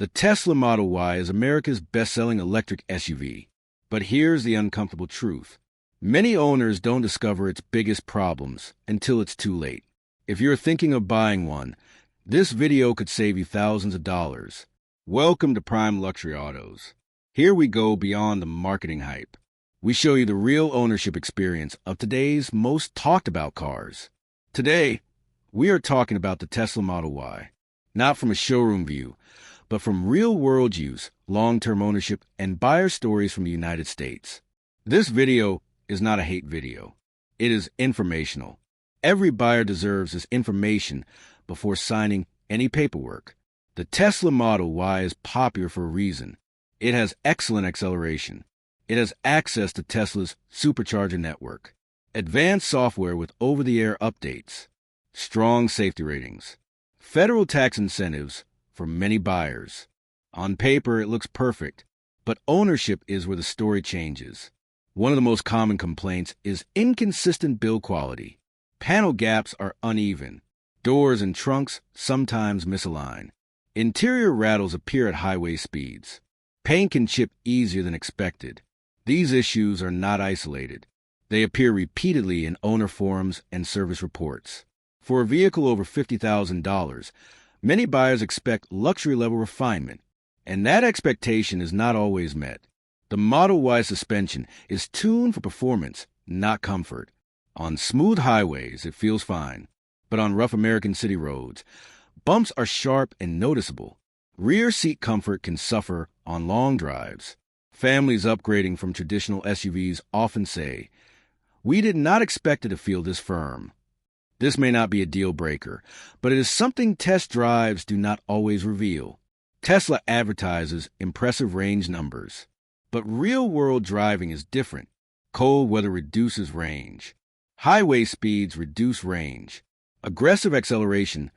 The Tesla Model Y is America's best-selling electric SUV. But here's the uncomfortable truth. Many owners don't discover its biggest problems until it's too late. If you're thinking of buying one, this video could save you thousands of dollars. Welcome to Prime Luxury Autos. Here we go beyond the marketing hype. We show you the real ownership experience of today's most talked about cars. Today, we are talking about the Tesla Model Y, not from a showroom view, but from real-world use, long-term ownership, and buyer stories from the United States. This video is not a hate video. It is informational. Every buyer deserves this information before signing any paperwork. The Tesla Model Y is popular for a reason. It has excellent acceleration. It has access to Tesla's supercharger network, advanced software with over-the-air updates, strong safety ratings, federal tax incentives for many buyers. On paper, it looks perfect, but ownership is where the story changes. One of the most common complaints is inconsistent build quality. Panel gaps are uneven. Doors and trunks sometimes misalign. Interior rattles appear at highway speeds. Paint can chip easier than expected. These issues are not isolated. They appear repeatedly in owner forums and service reports. For a vehicle over $50,000, many buyers expect luxury-level refinement, and that expectation is not always met. The Model Y suspension is tuned for performance, not comfort. On smooth highways, it feels fine, but on rough American city roads, bumps are sharp and noticeable. Rear seat comfort can suffer on long drives. Families upgrading from traditional SUVs often say, "We did not expect it to feel this firm." This may not be a deal breaker, but it is something test drives do not always reveal. Tesla advertises impressive range numbers, but real-world driving is different. Cold weather reduces range. Highway speeds reduce range. Aggressive acceleration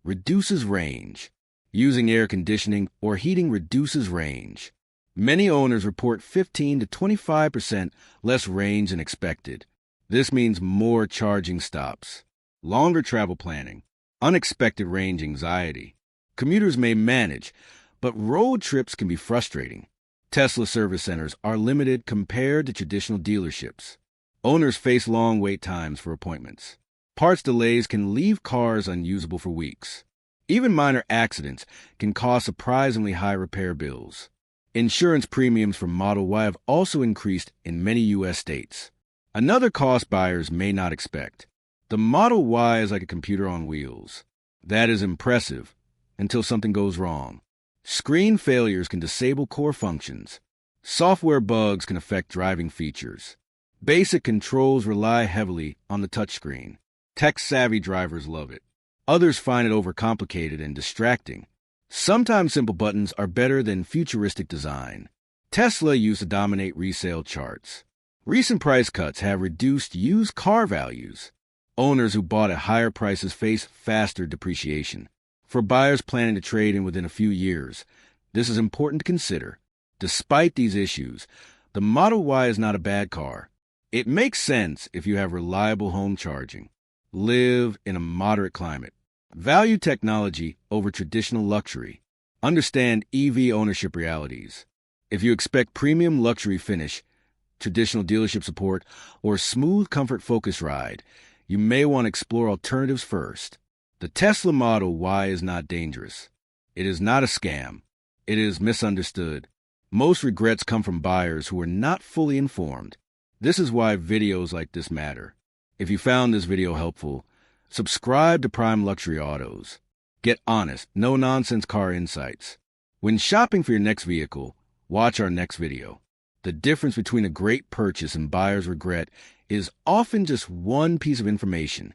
reduces range. Using air conditioning or heating reduces range. Many owners report 15 to 25% less range than expected. This means more charging stops, longer travel planning, unexpected range anxiety. Commuters may manage, but road trips can be frustrating. Tesla service centers are limited compared to traditional dealerships. Owners face long wait times for appointments. Parts delays can leave cars unusable for weeks. Even minor accidents can cause surprisingly high repair bills. Insurance premiums for Model Y have also increased in many U.S. states. Another cost buyers may not expect. The Model Y is like a computer on wheels. That is impressive until something goes wrong. Screen failures can disable core functions. Software bugs can affect driving features. Basic controls rely heavily on the touchscreen. Tech-savvy drivers love it. Others find it overcomplicated and distracting. Sometimes simple buttons are better than futuristic design. Tesla used to dominate resale charts. Recent price cuts have reduced used car values. Owners who bought at higher prices face faster depreciation. For buyers planning to trade in within a few years, this is important to consider. Despite these issues, the Model Y is not a bad car. It makes sense if you have reliable home charging, live in a moderate climate, value technology over traditional luxury, understand EV ownership realities. If you expect premium luxury finish, traditional dealership support, or smooth comfort-focused ride, you may want to explore alternatives first. The Tesla Model Y is not dangerous. It is not a scam. It is misunderstood. Most regrets come from buyers who are not fully informed. This is why videos like this matter. If you found this video helpful, subscribe to Prime Luxury Autos. Get honest, no-nonsense car insights. When shopping for your next vehicle, watch our next video. The difference between a great purchase and buyer's regret is often just one piece of information.